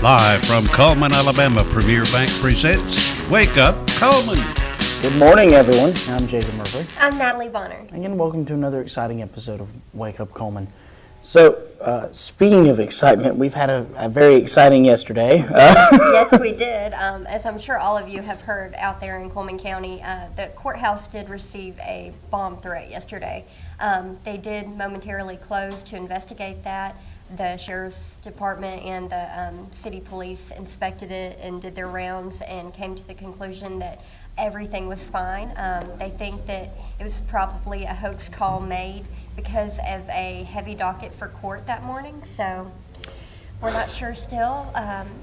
Live from Cullman, Alabama, Premier Bank presents Wake Up Cullman. Good morning, everyone. I'm Jacob Murphy. I'm Natalie Bonner. Again, welcome to another exciting episode of Wake Up Cullman. So, speaking of excitement, we've had a very exciting yesterday. Yes, we did. As I'm sure all of you have heard out there in Cullman County, the courthouse did receive a bomb threat yesterday. They did momentarily close to investigate that. The Sheriff's Department and the city police inspected it and did their rounds and came to the conclusion that everything was fine. They think that it was probably a hoax call made because of a heavy docket for court that morning. So we're not sure still.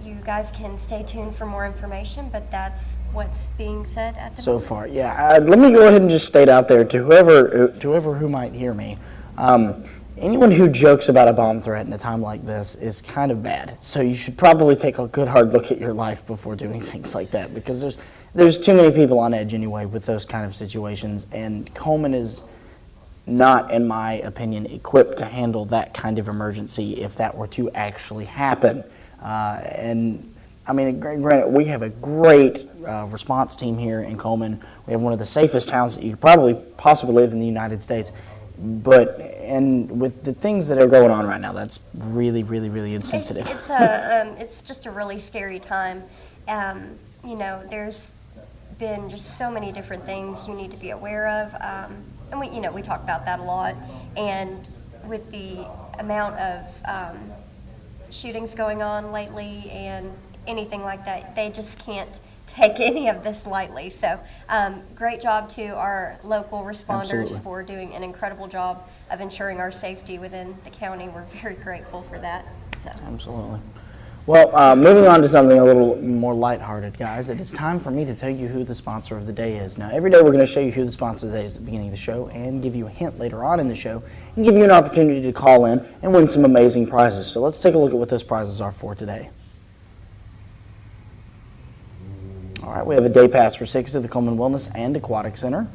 You guys can stay tuned for more information, but that's what's being said at the moment. So far, yeah. Let me go ahead and just state out there to whoever who might hear me. Anyone who jokes about a bomb threat in a time like this is kind of bad. So you should probably take a good hard look at your life before doing things like that, because there's too many people on edge anyway with those kind of situations, and Cullman is not, in my opinion, equipped to handle that kind of emergency if that were to actually happen. And I mean, granted, we have a great response team here in Cullman. We have one of the safest towns that you could probably possibly live in the United States. And with the things that are going on right now, that's really, really, really insensitive. It's just a really scary time. There's been just so many different things you need to be aware of, and we talk about that a lot. And with the amount of shootings going on lately and anything like that, they just can't take any of this lightly. So great job to our local responders. Absolutely. For doing an incredible job of ensuring our safety within the county. We're very grateful for that. So. Absolutely. Well, moving on to something a little more lighthearted, guys. It is time for me to tell you who the sponsor of the day is. Now, every day we're going to show you who the sponsor of the day is at the beginning of the show and give you a hint later on in the show and give you an opportunity to call in and win some amazing prizes. So let's take a look at what those prizes are for today. All right, we have a day pass for 6 to the Cullman Wellness and Aquatic Center,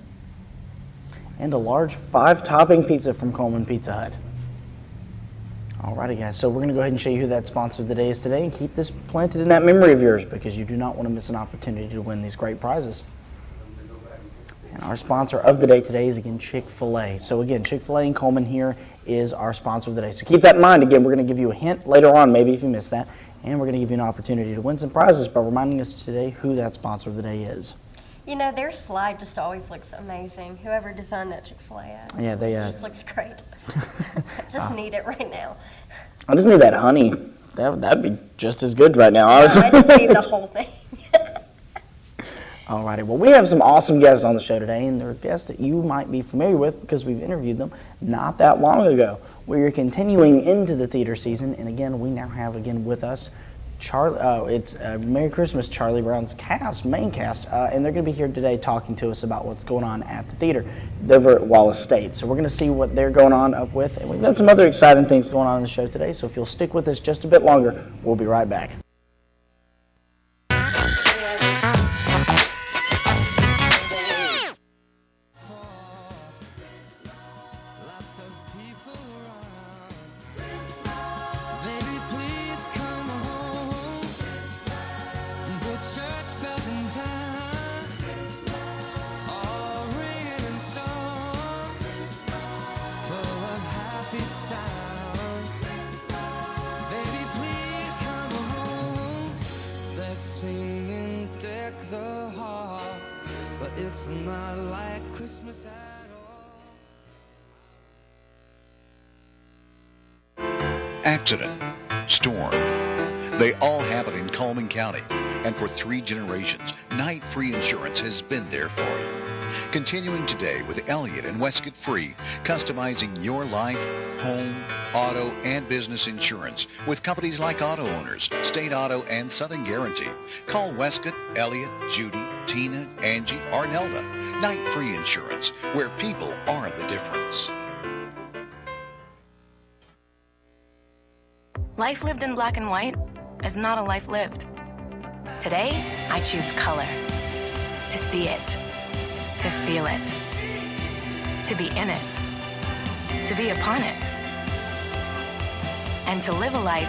and a large 5-topping pizza from Cullman Pizza Hut. All righty, guys, so we're going to go ahead and show you who that sponsor of the day is today, and keep this planted in that memory of yours, because you do not want to miss an opportunity to win these great prizes. And our sponsor of the day today is, again, Chick-fil-A. So again, Chick-fil-A in Cullman here is our sponsor of the day. So keep that in mind. Again, we're going to give you a hint later on, maybe if you missed that. And we're going to give you an opportunity to win some prizes by reminding us today who that sponsor of the day is. You know, their slide just always looks amazing. Whoever designed that Chick-fil-A Yeah, they just looks great. I just need it right now. I just need that honey. That'd be just as good right now. I just need the whole thing. All righty. Well, we have some awesome guests on the show today, and they're guests that you might be familiar with because we've interviewed them not that long ago. We are continuing into the theater season, and again, we now have with us it's Merry Christmas, Charlie Brown's main cast, and they're going to be here today talking to us about what's going on at the theater over at Wallace State. So we're going to see what they're going on up with, and we've got some other exciting things going on in the show today, so if you'll stick with us just a bit longer, we'll be right back. Singing deck the halls, but it's not like Christmas at all. Accident, storm, they all happen in Cullman County, and for 3 generations, Night Free Insurance has been there for you. Continuing today with Elliott and Westcott Free, customizing your life, home, auto, and business insurance with companies like Auto Owners, State Auto, and Southern Guarantee. Call Westcott, Elliott, Judy, Tina, Angie, or Nelda. Night Free Insurance, where people are the difference. Life lived in black and white is not a life lived. Today, I choose color. To see it. To feel it. To be in it. To be upon it. And to live a life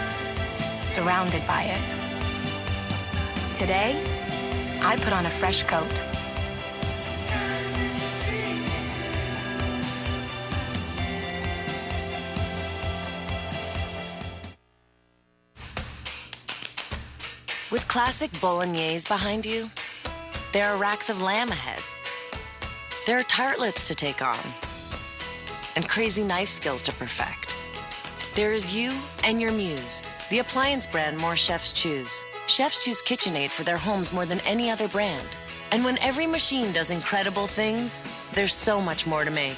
surrounded by it. Today, I put on a fresh coat. With classic bolognese behind you, there are racks of lamb ahead. There are tartlets to take on, and crazy knife skills to perfect. There is you and your muse, the appliance brand more chefs choose. Chefs choose KitchenAid for their homes more than any other brand. And when every machine does incredible things, there's so much more to make.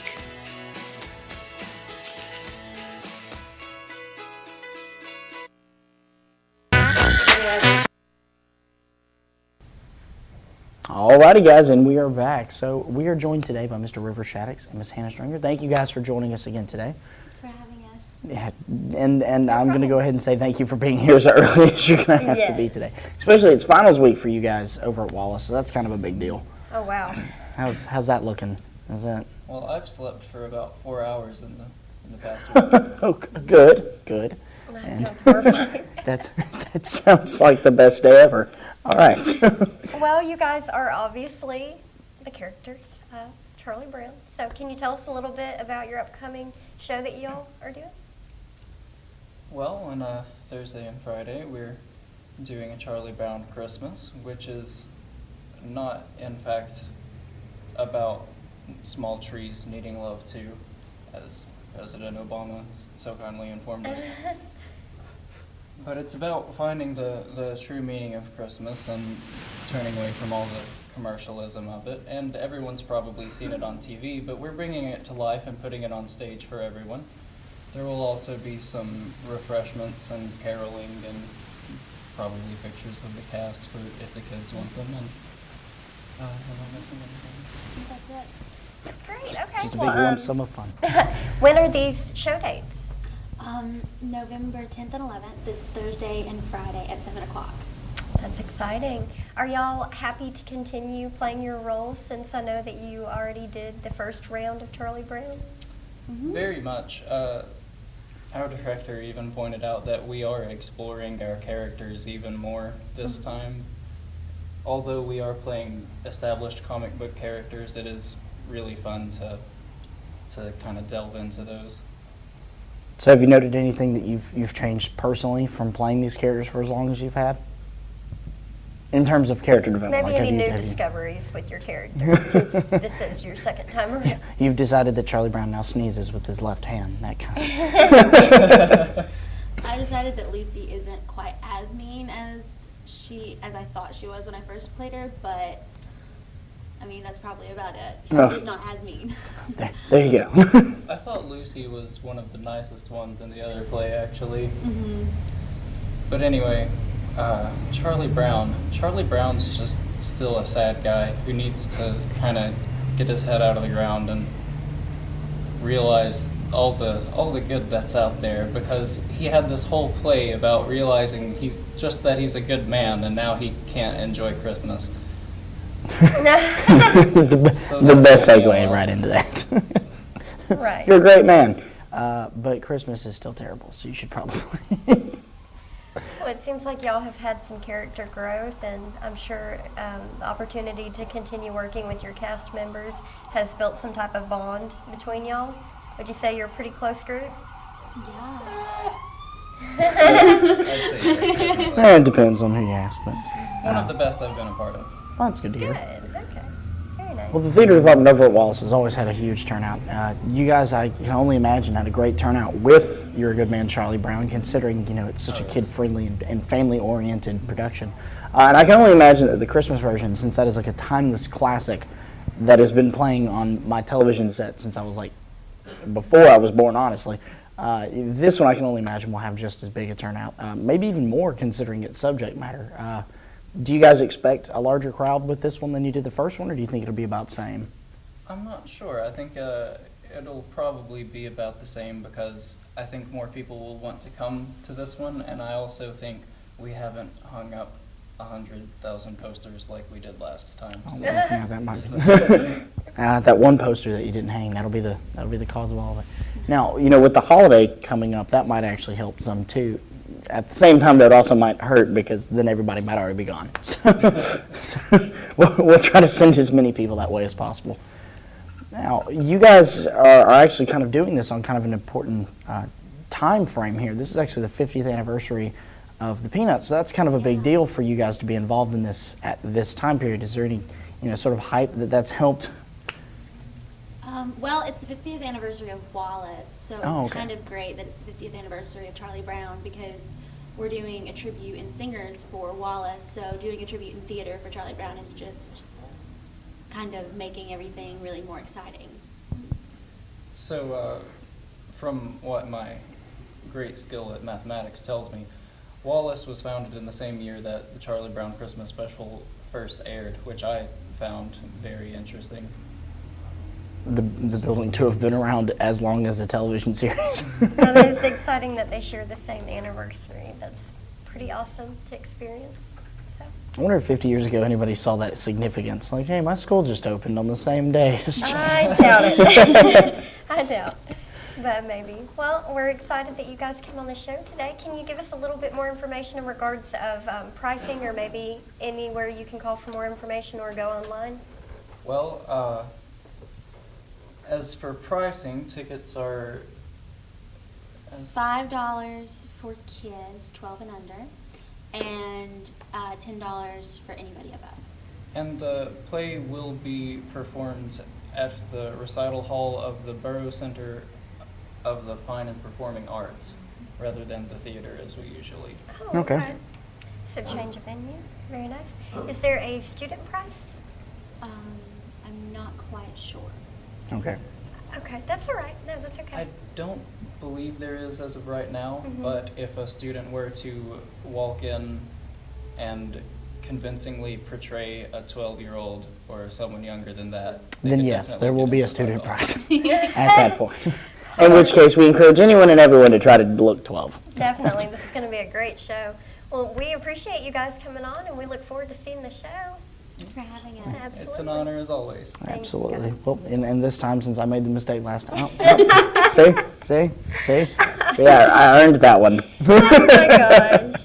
Alrighty, guys, and we are back. So we are joined today by Mr. River Shaddix and Miss Hannah Stringer. Thank you guys for joining us again today. Thanks for having us. Yeah, and I'm going to go ahead and say thank you for being here as early as you're going to have to be today. Especially it's finals week for you guys over at Wallace, so that's kind of a big deal. Oh, wow. How's that looking? Is that? Well, I've slept for about 4 hours in the past week. Oh, good. That sounds horrifying. That sounds like the best day ever. All right. Well, you guys are obviously the characters of Charlie Brown. So can you tell us a little bit about your upcoming show that y'all are doing? Well, on Thursday and Friday, we're doing a Charlie Brown Christmas, which is not, in fact, about small trees needing love too, as President Obama so kindly informed us. But it's about finding the true meaning of Christmas and turning away from all the commercialism of it. And everyone's probably seen it on TV, but we're bringing it to life and putting it on stage for everyone. There will also be some refreshments and caroling and probably pictures of the cast for if the kids want them. And am I missing anything? That's it. Great, okay. Just a big lump sum of fun. When are these show dates? November 10th and 11th, this Thursday and Friday at 7 o'clock. That's exciting. Are y'all happy to continue playing your roles since I know that you already did the first round of Charlie Brown? Very much. Our director even pointed out that we are exploring our characters even more this time. Although we are playing established comic book characters, it is really fun to kind of delve into those. So have you noted anything that you've changed personally from playing these characters for as long as you've had? In terms of character development? Maybe any new discoveries with your character since this is your second time around. You've decided that Charlie Brown now sneezes with his left hand, that kind of stuff. I decided that Lucy isn't quite as mean as I thought she was when I first played her, but I mean, that's probably about it. She's just not as mean. There you go. I thought Lucy was one of the nicest ones in the other play, actually. But anyway, Charlie Brown. Charlie Brown's just still a sad guy who needs to kind of get his head out of the ground and realize all the good that's out there, because he had this whole play about realizing that he's a good man, and now he can't enjoy Christmas. the best segue right into that. Right. You're a great man, but Christmas is still terrible, so you should probably. Well, it seems like y'all have had some character growth, and I'm sure the opportunity to continue working with your cast members has built some type of bond between y'all. Would you say you're a pretty close group? Yeah. I'd say so, definitely. It depends on who you ask, but One of the best I've been a part of. well, that's good to hear. Good, okay. Very nice. Well, the theater department over at Wallace has always had a huge turnout. You guys, I can only imagine, had a great turnout with You're a Good Man, Charlie Brown, considering, it's such a kid-friendly and family-oriented production. And I can only imagine that the Christmas version, since that is like a timeless classic that has been playing on my television set since I was before I was born, honestly. This one I can only imagine will have just as big a turnout, maybe even more considering its subject matter. Do you guys expect a larger crowd with this one than you did the first one, or do you think it'll be about the same? I'm not sure. I think it'll probably be about the same, because I think more people will want to come to this one, and I also think we haven't hung up 100,000 posters like we did last time. Oh, So well, yeah, that might be. That one poster that you didn't hang, that'll be the cause of all of it. Now, with the holiday coming up, that might actually help some too. at the same time, that also might hurt because then everybody might already be gone. So we'll try to send as many people that way as possible. Now, you guys are actually kind of doing this on kind of an important time frame here. This is actually the 50th anniversary of the Peanuts, so that's kind of a big deal for you guys to be involved in this at this time period. Is there any, sort of hype that's helped? Well, it's the 50th anniversary of Wallace, so it's kind of great that it's the 50th anniversary of Charlie Brown because we're doing a tribute in singers for Wallace, so doing a tribute in theater for Charlie Brown is just kind of making everything really more exciting. So, from what my great skill at mathematics tells me, Wallace was founded in the same year that the Charlie Brown Christmas special first aired, which I found very interesting. The building to have been around as long as a television series. Well, it's exciting that they share the same anniversary. That's pretty awesome to experience. So. I wonder if 50 years ago anybody saw that significance. Like, hey, my school just opened on the same day. I doubt it. I doubt. But maybe. Well, we're excited that you guys came on the show today. Can you give us a little bit more information in regards of pricing, or maybe anywhere you can call for more information or go online? Well, as for pricing, tickets are $5 for kids 12 and under, and $10 for anybody above. And the play will be performed at the recital hall of the Borough Center of the Fine and Performing Arts, rather than the theater as we usually. Oh, Okay. So change of venue. Very nice. Is there a student price? I'm not quite sure. Okay. Okay, that's all right. No, that's okay. I don't believe there is as of right now, Mhm. but if a student were to walk in and convincingly portray a 12-year-old or someone younger than that, they Then could yes, definitely there will get be in a for student $5. price at that point. In which case, we encourage anyone and everyone to try to look 12. Definitely. This is going to be a great show. Well, we appreciate you guys coming on, and we look forward to seeing the show. Thanks for having us. Absolutely. It's an honor as always. Thank you, Absolutely. guys. Well, and this time, since I made the mistake last time. See, I earned that one. Oh my gosh.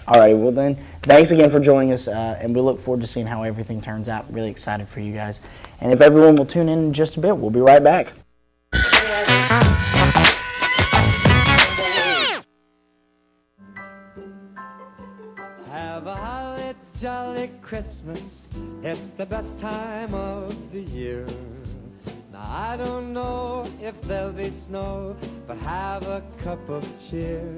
All right, well then, thanks again for joining us, and we look forward to seeing how everything turns out. Really excited for you guys. And if everyone will tune in just a bit, we'll be right back. Have a holly jolly Christmas. It's the best time of the year. Now I don't know if there'll be snow, but have a cup of cheer.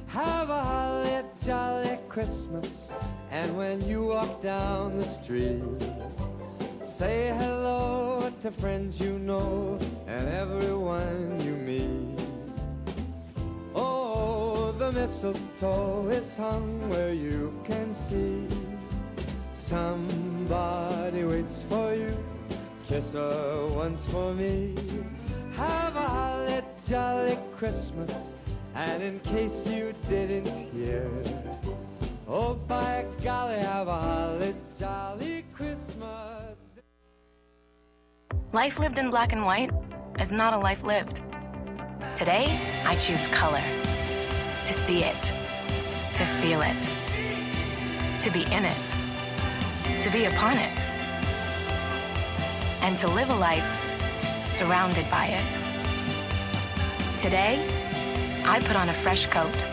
Have a holly jolly Christmas. And when you walk down the street, say hello to friends you know and everyone you meet. Oh, the mistletoe is hung where you can see. Somebody waits for you. Kiss her once for me. Have a holly jolly Christmas. And in case you didn't hear, oh, by golly, have a holly jolly Christmas. Life lived in black and white is not a life lived. Today, I choose color. To see it. To feel it. To be in it. To be upon it. And to live a life surrounded by it. Today, I put on a fresh coat.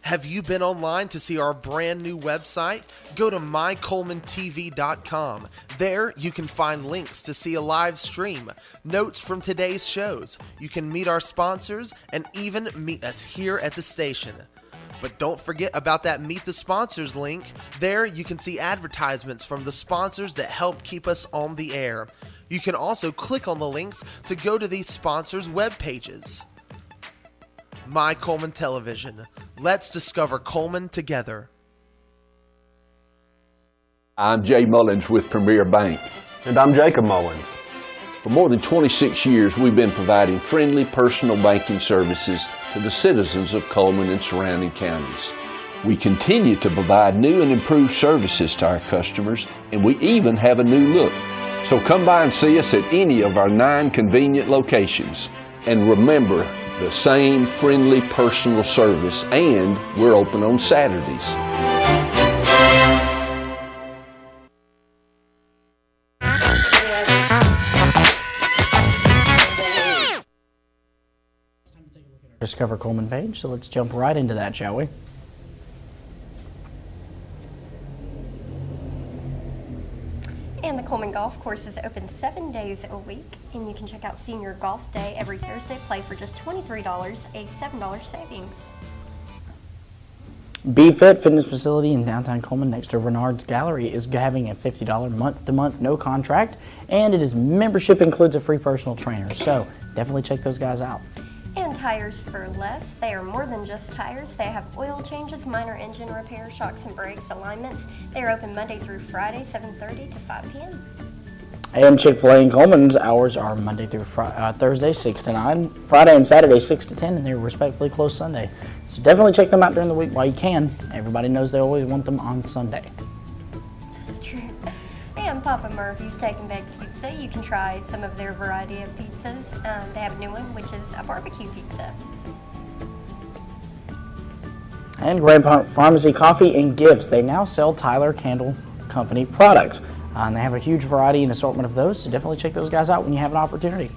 Have you been online to see our brand new website? Go to mycullmantv.com. There you can find links to see a live stream, notes from today's shows. You can meet our sponsors and even meet us here at the station. But don't forget about that Meet the Sponsors link. There you can see advertisements from the sponsors that help keep us on the air. You can also click on the links to go to these sponsors' web pages. My Cullman Television. Let's discover Cullman together. I'm Jay Mullins with Premier Bank. And I'm Jacob Mullins. For more than 26 years, we've been providing friendly personal banking services to the citizens of Cullman and surrounding counties. We continue to provide new and improved services to our customers, and we even have a new look. So come by and see us at any of our 9 convenient locations. And remember, the same friendly personal service, and we're open on Saturdays. Discover Cullman page, so let's jump right into that, shall we? And the Cullman Golf Course is open 7 days a week, and you can check out Senior Golf Day every Thursday. Play for just $23, a $7 savings. Be Fit Fitness Facility in downtown Cullman next to Renard's Gallery is having a $50 month-to-month no contract, and it is membership includes a free personal trainer, so definitely check those guys out. And Tires for Less. They are more than just tires. They have oil changes, minor engine repairs, shocks and brakes, alignments. They are open Monday through Friday, 7:30 to 5 p.m. And Chick-fil-A in Cullman's hours are Monday through Thursday, 6 to 9, Friday and Saturday, 6 to 10, and they're respectively closed Sunday. So definitely check them out during the week while you can. Everybody knows they always want them on Sunday. That's true. And Papa Murphy's Take and Bake Pizza. You can try some of their variety of pizzas. They have a new one, which is a barbecue pizza. And Grand Pharmacy Coffee and Gifts. They now sell Tyler Candle Company products. And they have a huge variety and assortment of those, so definitely check those guys out when you have an opportunity.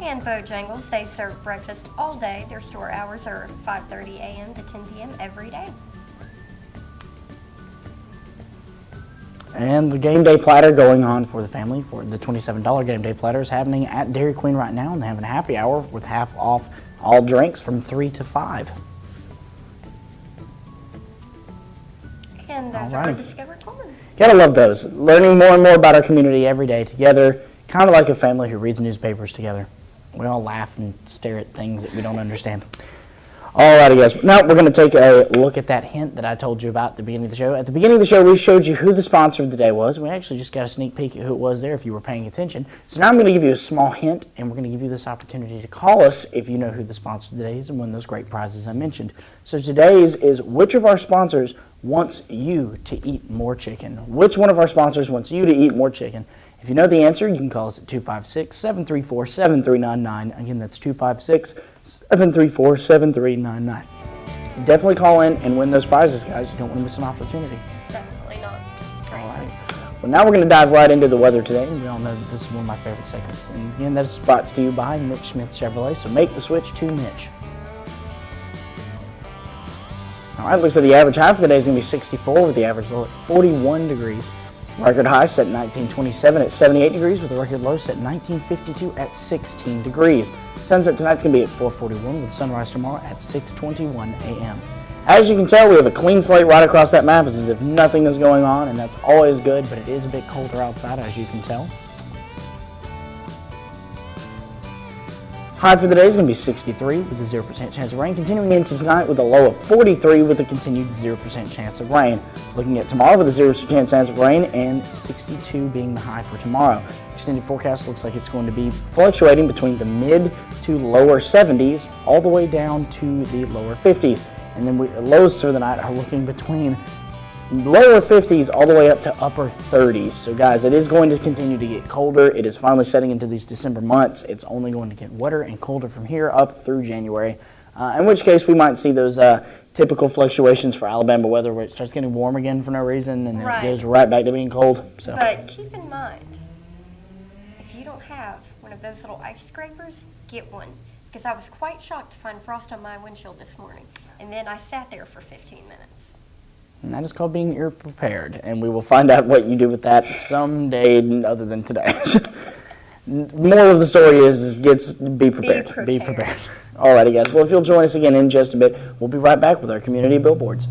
And Bojangles, they serve breakfast all day. Their store hours are 5:30 a.m. to 10 p.m. every day. And the game day platter going on for the family for the $27 game day platter is happening at Dairy Queen right now, and they're having a happy hour with half off all drinks from 3 to 5. And those are Discover Cullman. Gotta love those. Learning more and more about our community every day together, kind of like a family who reads newspapers together. We all laugh and stare at things that we don't understand. Alrighty, guys. Now we're going to take a look at that hint that I told you about at the beginning of the show. At the beginning of the show, we showed you who the sponsor of the day was. We actually just got a sneak peek at who it was there if you were paying attention. So now I'm going to give you a small hint, and we're going to give you this opportunity to call us if you know who the sponsor of the day is and win those great prizes I mentioned. So today's is which of our sponsors wants you to eat more chicken? Which one of our sponsors wants you to eat more chicken? If you know the answer, you can call us at 256-734-7399. Again, that's 256-734-7399. Definitely call in and win those prizes, guys. You don't want to miss an opportunity. Definitely not. All right. Well, now we're going to dive right into the weather today. And we all know that this is one of my favorite segments. And again, that is brought to you by Mitch Smith Chevrolet. So make the switch to Mitch. All right, looks like the average high for the day is going to be 64 with the average low at 41 degrees. Record high set 1927 at 78 degrees with a record low set 1952 at 16 degrees. Sunset tonight's going to be at 4:41 with sunrise tomorrow at 6:21 a.m. As you can tell, we have a clean slate right across that map. It's as if nothing is going on, and that's always good, but it is a bit colder outside, as you can tell. High for the day is going to be 63 with a 0% chance of rain, continuing into tonight with a low of 43 with a continued 0% chance of rain. Looking at tomorrow with a 0% chance of rain and 62 being the high for tomorrow. Extended forecast looks like it's going to be fluctuating between the mid to lower 70s all the way down to the lower 50s. And then lows for the night are looking between lower 50s all the way up to upper 30s. So guys, it is going to continue to get colder. It is finally setting into these December months. It's only going to get wetter and colder from here up through January, in which case we might see those typical fluctuations for Alabama weather where it starts getting warm again for no reason and then it goes right back to being cold. So. But keep in mind, if you don't have one of those little ice scrapers, get one. Because I was quite shocked to find frost on my windshield this morning. And then I sat there for 15 minutes. And that is called being ill-prepared, and we will find out what you do with that someday other than today. Moral of the story is be prepared. Be prepared. Alrighty, guys. Well, if you'll join us again in just a bit, we'll be right back with our community billboards.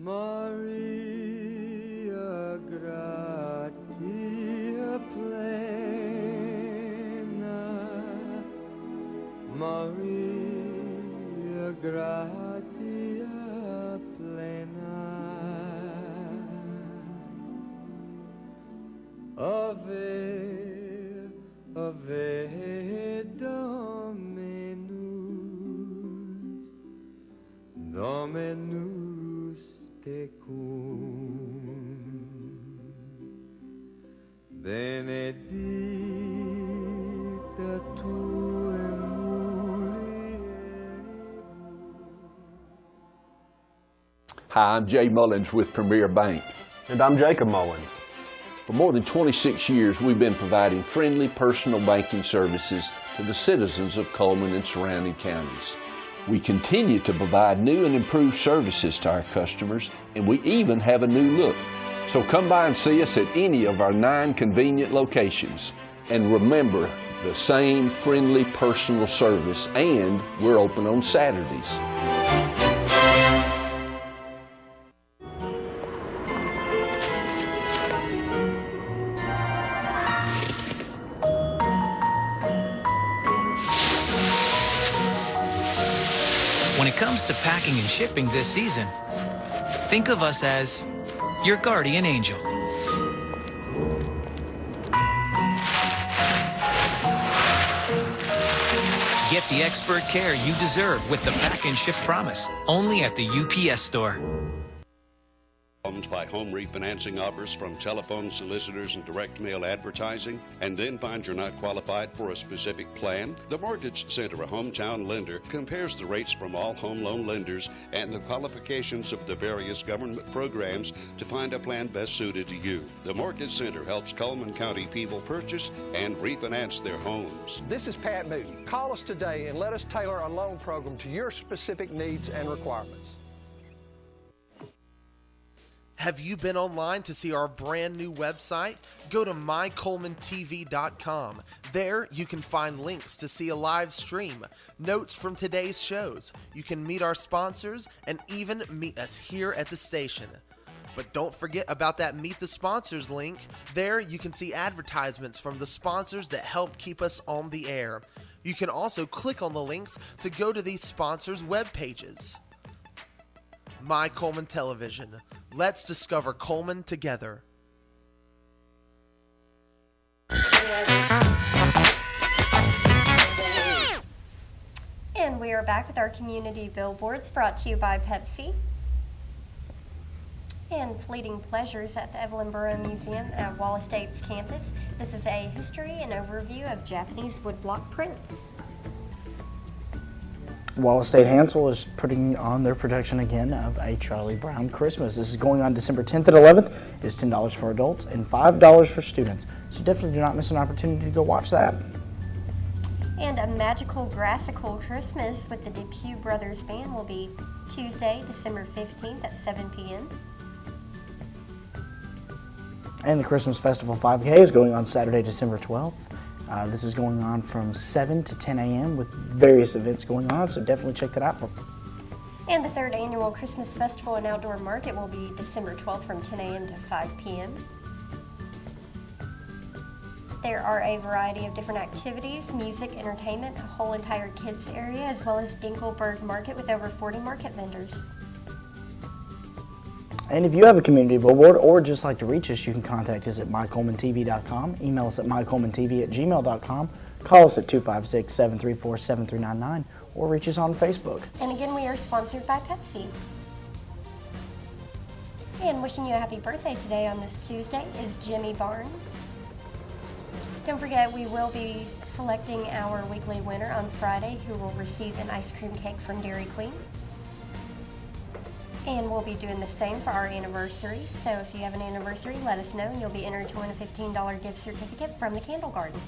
Maria gratia plena, Maria gratia plena, Ave, Ave Dominus, Dominus tecum, benedicta tu in mulieribus. Hi, I'm Jay Mullins with Premier Bank. And I'm Jacob Mullins. For more than 26 years, we've been providing friendly personal banking services to the citizens of Cullman and surrounding counties. We continue to provide new and improved services to our customers, and we even have a new look. So come by and see us at any of our 9 convenient locations. And remember, the same friendly personal service, and we're open on Saturdays. When it comes to packing and shipping this season, think of us as your guardian angel. Get the expert care you deserve with the Pack and Ship Promise, only at the UPS Store. By home refinancing offers from telephone solicitors and direct mail advertising, and then find you're not qualified for a specific plan? The Mortgage Center, a hometown lender, compares the rates from all home loan lenders and the qualifications of the various government programs to find a plan best suited to you. The Mortgage Center helps Cullman County people purchase and refinance their homes. This is Pat Newton. Call us today and let us tailor a loan program to your specific needs and requirements. Have you been online to see our brand new website? Go to mycullmantv.com. There you can find links to see a live stream, notes from today's shows. You can meet our sponsors and even meet us here at the station. But don't forget about that Meet the Sponsors link. There you can see advertisements from the sponsors that help keep us on the air. You can also click on the links to go to these sponsors' web pages. My Cullman Television. Let's discover Cullman together. And we are back with our community billboards brought to you by Pepsi and Fleeting Pleasures at the Evelyn Burrow Museum at Wallace State's campus. This is a history and overview of Japanese woodblock prints. Wallace State Hansel is putting on their production again of A Charlie Brown Christmas. This is going on December 10th and 11th. It's $10 for adults and $5 for students. So definitely do not miss an opportunity to go watch that. And A Magical Grassical Christmas with the Depew Brothers Band will be Tuesday, December 15th at 7 p.m. And the Christmas Festival 5K is going on Saturday, December 12th. This is going on from 7 to 10 a.m. with various events going on, so definitely check that out. And the 3rd Annual Christmas Festival and Outdoor Market will be December 12th from 10 a.m. to 5 p.m. There are a variety of different activities, music, entertainment, a whole entire kids area, as well as Dinkelberg Market with over 40 market vendors. And if you have a community billboard or just like to reach us, you can contact us at mycullmantv.com, email us at mycullmantv@gmail.com, call us at 256-734-7399, or reach us on Facebook. And again, we are sponsored by Pepsi. And wishing you a happy birthday today on this Tuesday is Jimmy Barnes. Don't forget, we will be selecting our weekly winner on Friday, who will receive an ice cream cake from Dairy Queen. And we'll be doing the same for our anniversary. So if you have an anniversary, let us know, and you'll be entered to win a $15 gift certificate from the Candle Garden.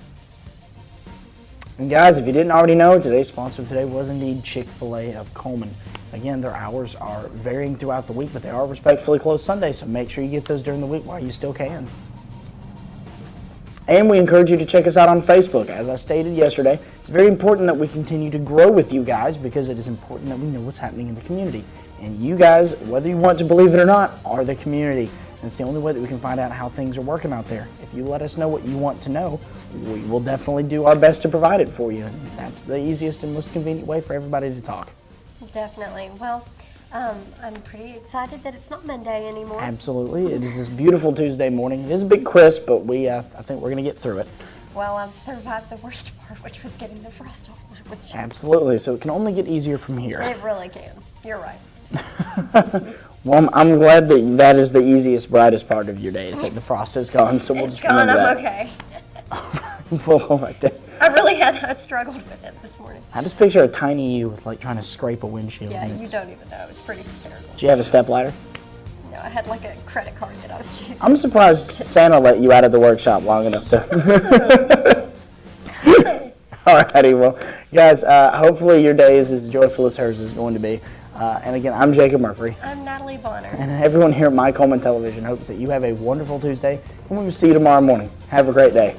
And guys, if you didn't already know, today's sponsor today was indeed Chick-fil-A of Cullman. Again, their hours are varying throughout the week, but they are respectfully closed Sunday, so make sure you get those during the week while you still can. And we encourage you to check us out on Facebook. As I stated yesterday, it's very important that we continue to grow with you guys, because it is important that we know what's happening in the community. And you guys, whether you want to believe it or not, are the community. And it's the only way that we can find out how things are working out there. If you let us know what you want to know, we will definitely do our best to provide it for you. And that's the easiest and most convenient way for everybody to talk. Definitely. Well, I'm pretty excited that it's not Monday anymore. Absolutely. It is this beautiful Tuesday morning. It is a bit crisp, but I think we're going to get through it. Well, I've survived the worst part, which was getting the frost off my windshield. Absolutely. So it can only get easier from here. It really can. You're right. Well, I'm glad that is the easiest, brightest part of your day, is that the frost is gone, so we'll just remember that. I'm okay. Well, all right then. I struggled with it this morning. I just picture a tiny you with trying to scrape a windshield. Yeah, you don't even know. It's pretty hysterical. Did you have a stepladder? No, I had a credit card that I was using. I'm surprised Santa let you out of the workshop long enough to. Alrighty, well, guys, hopefully your day is as joyful as hers is going to be. And again, I'm Jacob Murphy. I'm Natalie Bonner. And everyone here at My Cullman Television hopes that you have a wonderful Tuesday, and we will see you tomorrow morning. Have a great day.